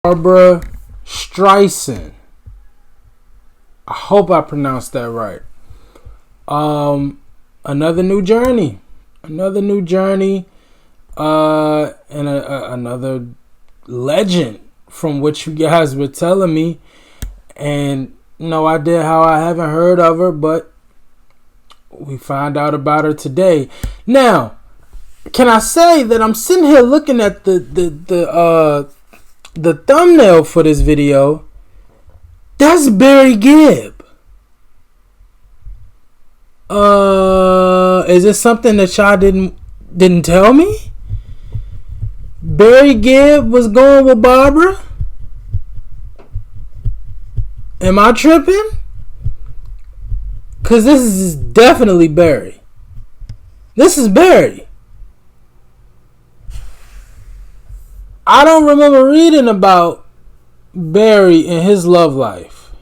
Barbra Streisand. I hope I pronounced that right. Another new journey. Another new journey. And another legend from which you guys were telling me. And no idea how I haven't heard of her, but we found out about her today. Now, can I say that I'm sitting here looking at the thumbnail for this video? That's Barry Gibb. Is this something that y'all didn't tell me? Barry Gibb was going with Barbra? Am I tripping? Cause this is definitely Barry. This is Barry. I don't remember reading about Barry and his love life.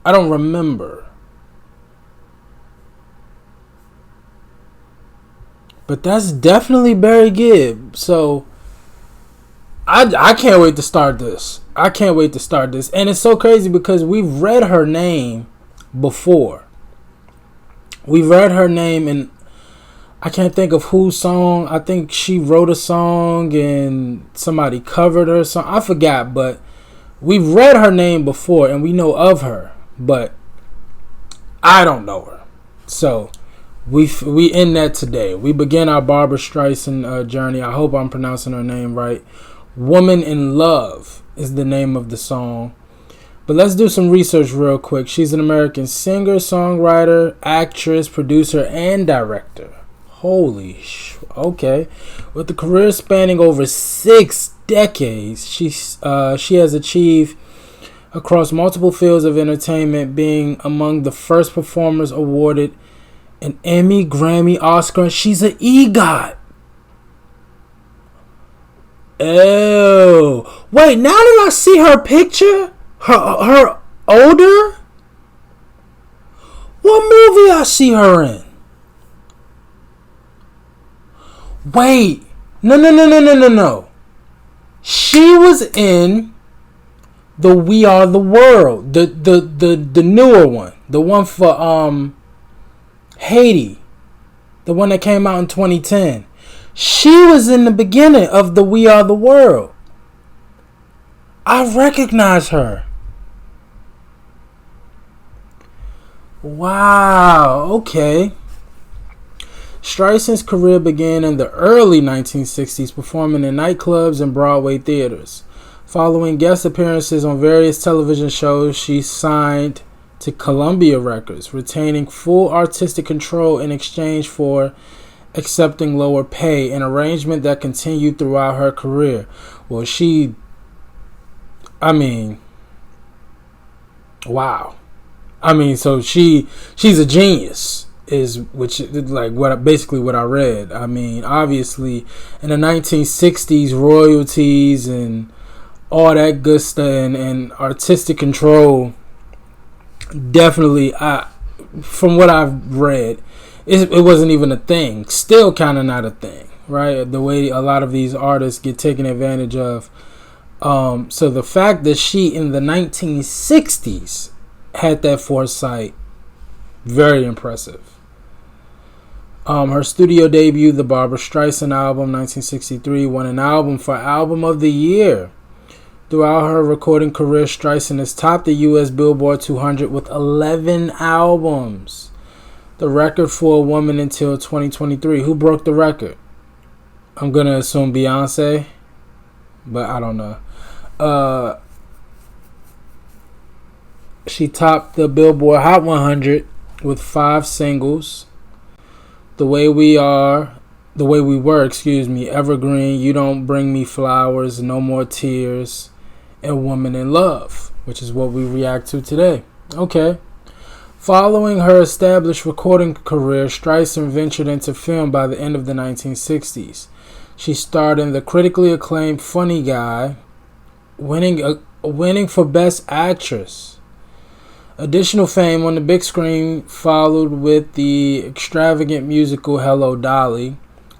I don't remember. But that's definitely Barry Gibb. So I can't wait to start this. I can't wait to start this. And it's so crazy because we've read her name before. We've read her name and I can't think of whose song. I think she wrote a song and somebody covered her song. I forgot, but we've read her name before and we know of her, but I don't know her. So we end that today. We begin our Barbra Streisand journey. I hope I'm pronouncing her name right. Woman in Love is the name of the song. But let's do some research real quick. She's an American singer, songwriter, actress, producer, and director. Okay. With a career spanning over 6 decades, she has achieved across multiple fields of entertainment, being among the first performers awarded an Emmy, Grammy, Oscar. She's an EGOT. Oh, wait! Now that I see her picture, her older. What movie I see her in? Wait, no. She was in the We Are the World, the newer one, the one for Haiti, the one that came out in 2010. She was in the beginning of the We Are the World. I recognize her. Wow, okay. Streisand's career began in the early 1960s, performing in nightclubs and Broadway theaters. Following guest appearances on various television shows, she signed to Columbia Records, retaining full artistic control in exchange for accepting lower pay, an arrangement that continued throughout her career. Well, wow. So she's a genius, basically what I read. Obviously in the 1960s, royalties and all that good stuff and artistic control, definitely, from what I've read, it wasn't even a thing. Still kind of not a thing, right? The way a lot of these artists get taken advantage of. So the fact that she in the 1960s had that foresight, very impressive. Her studio debut, the Barbra Streisand album, 1963, won an album for Album of the Year. Throughout her recording career, Streisand has topped the U.S. Billboard 200 with 11 albums. The record for a woman until 2023. Who broke the record? I'm going to assume Beyonce, but I don't know. She topped the Billboard Hot 100 with 5 singles. The Way We Were, Evergreen, You Don't Bring Me Flowers, No More Tears, and Woman in Love, which is what we react to today. Okay. Following her established recording career, Streisand ventured into film by the end of the 1960s. She starred in the critically acclaimed Funny Guy, winning for Best Actress. Additional fame on the big screen followed with the extravagant musical Hello, Dolly,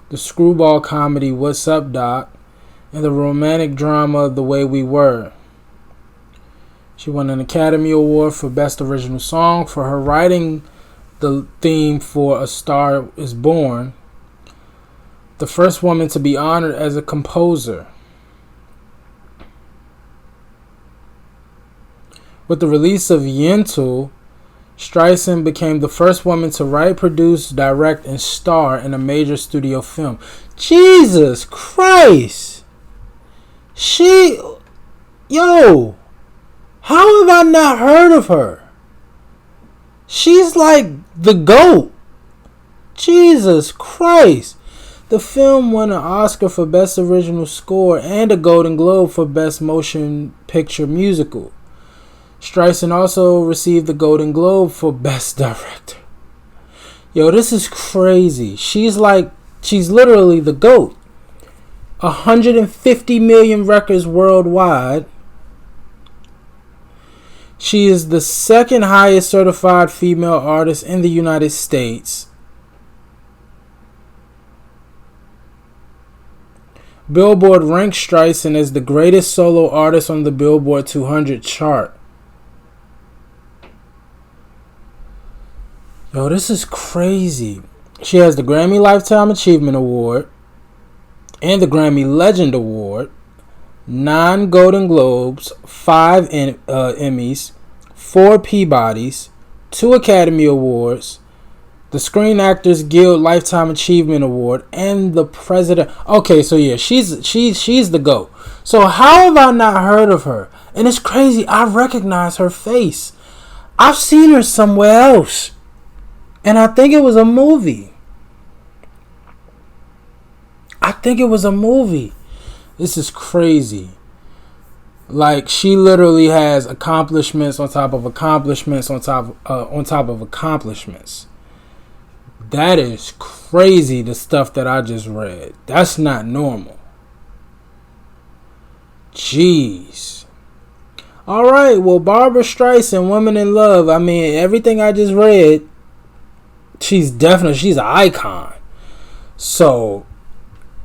the screwball comedy What's Up, Doc, in the romantic drama The Way We Were. She won an Academy Award for Best Original Song for her writing the theme for A Star Is Born, the first woman to be honored as a composer. With the release of Yentl, Streisand became the first woman to write, produce, direct, and star in a major studio film. Jesus Christ! How have I not heard of her? She's like the GOAT. Jesus Christ. The film won an Oscar for Best Original Score and a Golden Globe for Best Motion Picture Musical. Streisand also received the Golden Globe for Best Director. Yo, this is crazy. She's literally the GOAT. 150 million records worldwide. She is the second highest certified female artist in the United States. Billboard ranked Streisand as the greatest solo artist on the Billboard 200 chart. Yo, this is crazy. She has the Grammy Lifetime Achievement Award and the Grammy Legend Award, 9 Golden Globes, 5 Emmys, 4 Peabodys, 2 Academy Awards, the Screen Actors Guild Lifetime Achievement Award, and the President. Okay, so yeah, she's the GOAT. So how have I not heard of her? And it's crazy. I recognize her face. I've seen her somewhere else, and I think it was a movie. This is crazy. Like, she literally has accomplishments on top of accomplishments on top of accomplishments. That is crazy, the stuff that I just read. That's not normal. Jeez. Alright, well, Barbra Streisand, Women in Love. I mean, everything I just read, she's an icon. So,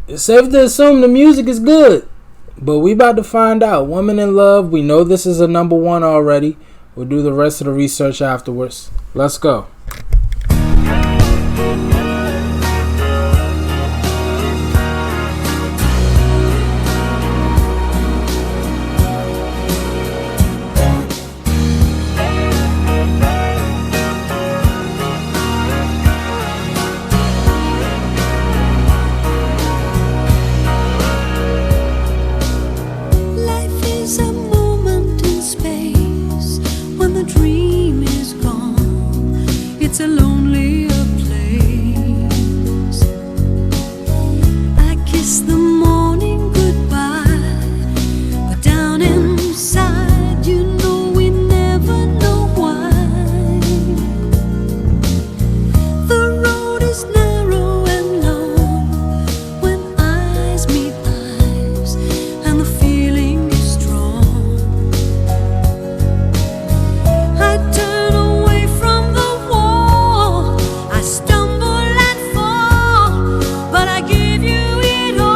it's safe to assume the music is good. But we about to find out. Woman in Love, we know this is a number 1 already. We'll do the rest of the research afterwards. Let's go. It's a lonelier place. I kiss the morning goodbye, but down inside, you know we never know why. The road is narrow and long when eyes meet eyes, and the feeling is strong. I turn away from the I stumble and fall, but I give you it all.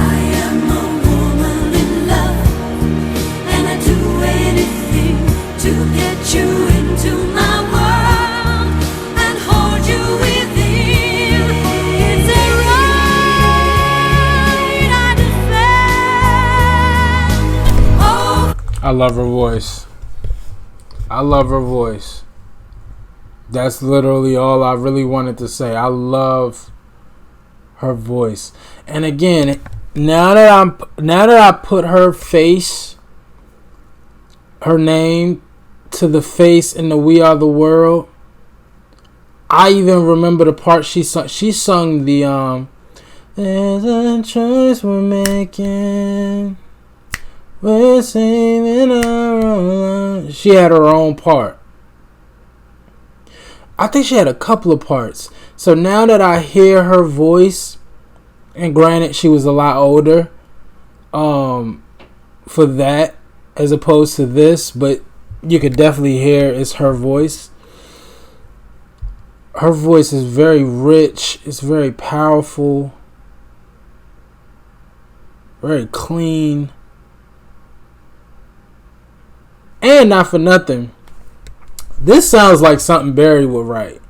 I am a woman in love, and I do anything to get you into my world and hold you within. It's a right I defend. Oh, I love her voice. That's literally all I really wanted to say. I love her voice. And again, now that I put her face, her name to the face in the We Are the World, I even remember the part she sung. She sung the there's a choice we're making. We're saving our own life. She had her own part. I think she had a couple of parts. So now that I hear her voice, and granted she was a lot older for that as opposed to this, but you could definitely hear it's her voice. Her voice is very rich. It's very powerful. Very clean. And not for nothing, this sounds like something Barry would write.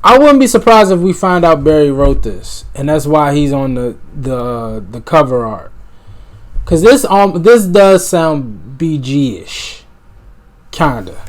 I wouldn't be surprised if we find out Barry wrote this, and that's why he's on the cover art. Cause this does sound Bee Gee-ish, kinda.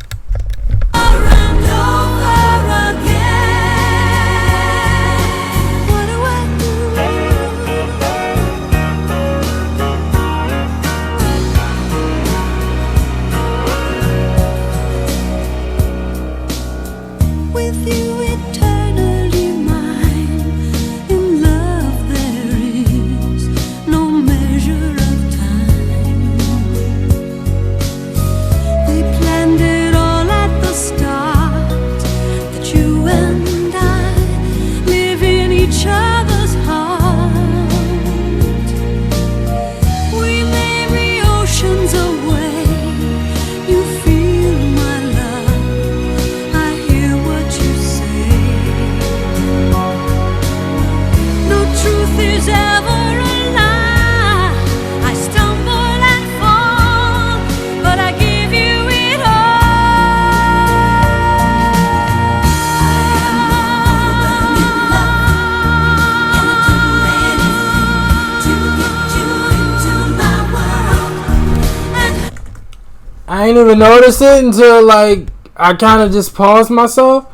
I ain't even noticed it until like I kind of just paused myself.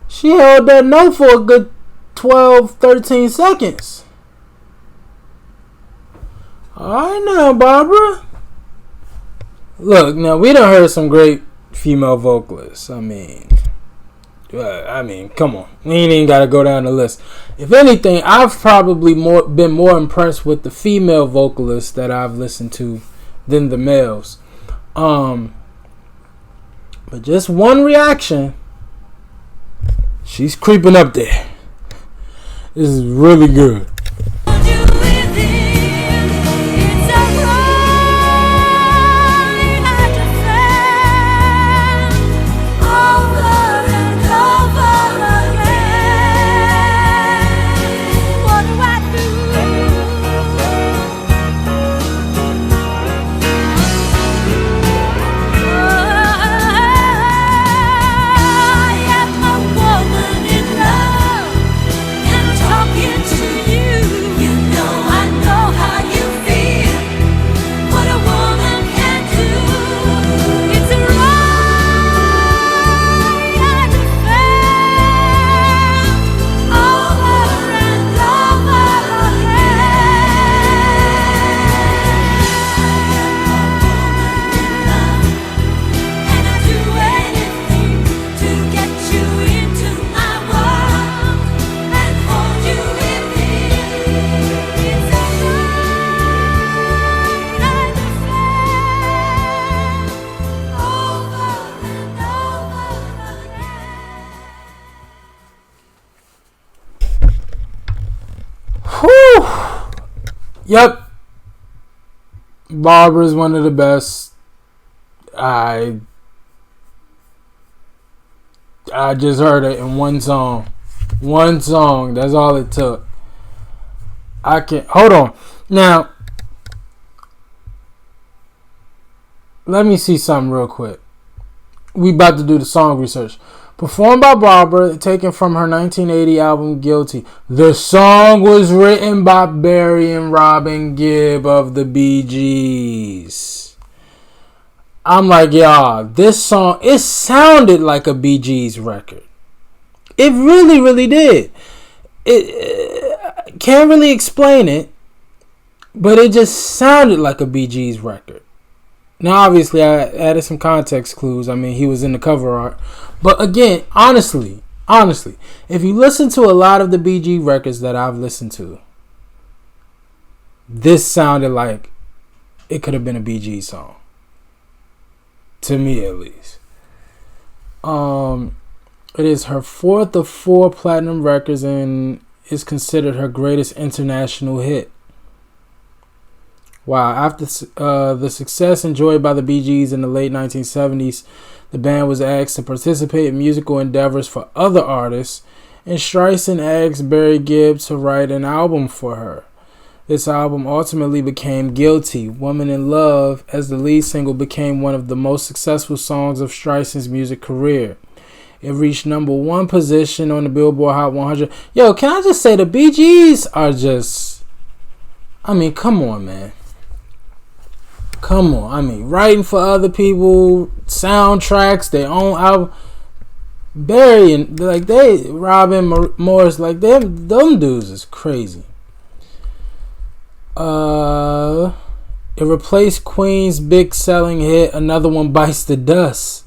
She held that note for a good 12, 13 seconds. Alright now, Barbara. Look, now we done heard some great female vocalists. I mean, come on. We ain't even got to go down the list. If anything, I've probably been more impressed with the female vocalists that I've listened to than the males. But just one reaction, she's creeping up there. This is really good. Whew. Yep. Barbra's one of the best. I just heard it in one song. One song. That's all it took. I can't. Hold on. Now, let me see something real quick. We about to do the song research. Performed by Barbra, taken from her 1980 album Guilty. The song was written by Barry and Robin Gibb of the Bee Gees. I'm like, y'all, this song, it sounded like a Bee Gees record. It really, really did. It can't really explain it, but it just sounded like a Bee Gees record. Now, obviously, I added some context clues. I mean, he was in the cover art. But again, honestly, if you listen to a lot of the Bee Gees records that I've listened to, this sounded like it could have been a Bee Gees song. To me, at least. It is her fourth of 4 platinum records and is considered her greatest international hit. Wow, after the success enjoyed by the Bee Gees in the late 1970s, the band was asked to participate in musical endeavors for other artists, and Streisand asked Barry Gibb to write an album for her. This album ultimately became Guilty. Woman in Love, as the lead single, became one of the most successful songs of Streisand's music career. It reached number 1 position on the Billboard Hot 100. Yo, can I just say the Bee Gees are just... I mean, come on, man. Come on. I mean, writing for other people, soundtracks, their own album. Barry and Robin Morris, like them dudes is crazy. It replaced Queen's big selling hit Another One Bites the Dust.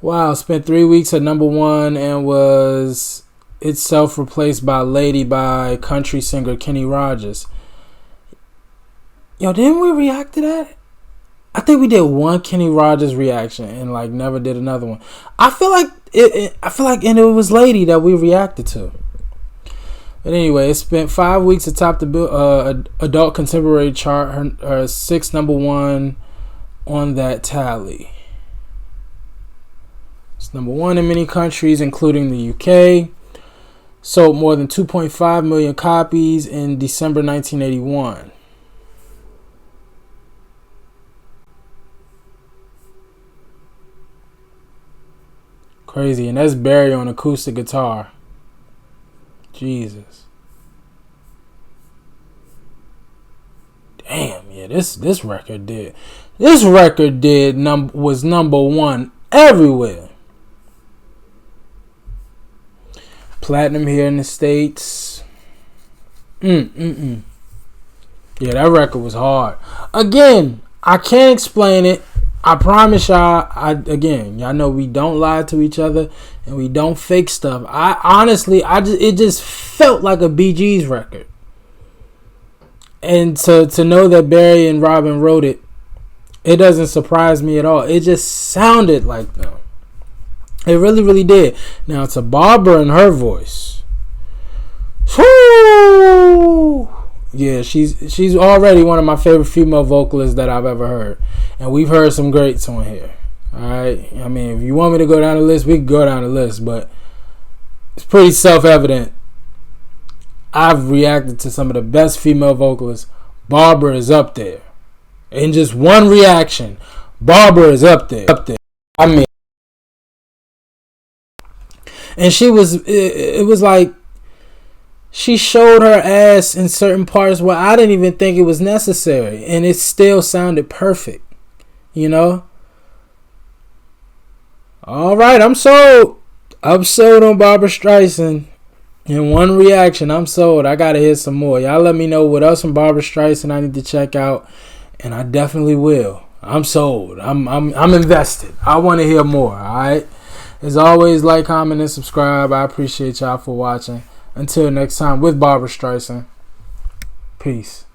Wow, spent 3 weeks at number 1 and was itself replaced by Lady by country singer Kenny Rogers. Yo, didn't we react to that? I think we did one Kenny Rogers reaction and like never did another one. I feel like and it was Lady that we reacted to. But anyway, it spent 5 weeks atop the adult contemporary chart. Her 6th number 1 on that tally. It's number 1 in many countries, including the UK. Sold more than 2.5 million copies in December 1981. Crazy, and that's Barry on acoustic guitar. Jesus. Damn, yeah, this record did. This record was number 1 everywhere. Platinum here in the States. Yeah, that record was hard. Again, I can't explain it. I promise y'all, y'all know we don't lie to each other and we don't fake stuff. It just felt like a Bee Gees record. And to know that Barry and Robin wrote it, it doesn't surprise me at all. It just sounded like them. It really, really did. Now to Barbra and her voice. Whoo! Yeah, she's already one of my favorite female vocalists that I've ever heard. And we've heard some greats on here. Alright? I mean, if you want me to go down the list, we can go down the list. But it's pretty self-evident. I've reacted to some of the best female vocalists. Barbra is up there. In just one reaction, Barbra is up there. I mean, and it was like, she showed her ass in certain parts where I didn't even think it was necessary. And it still sounded perfect. You know? Alright, I'm sold. I'm sold on Barbra Streisand. In one reaction, I'm sold. I gotta hear some more. Y'all let me know what else from Barbra Streisand I need to check out. And I definitely will. I'm sold. I'm invested. I want to hear more. Alright? As always, like, comment, and subscribe. I appreciate y'all for watching. Until next time with Barbra Streisand. Peace.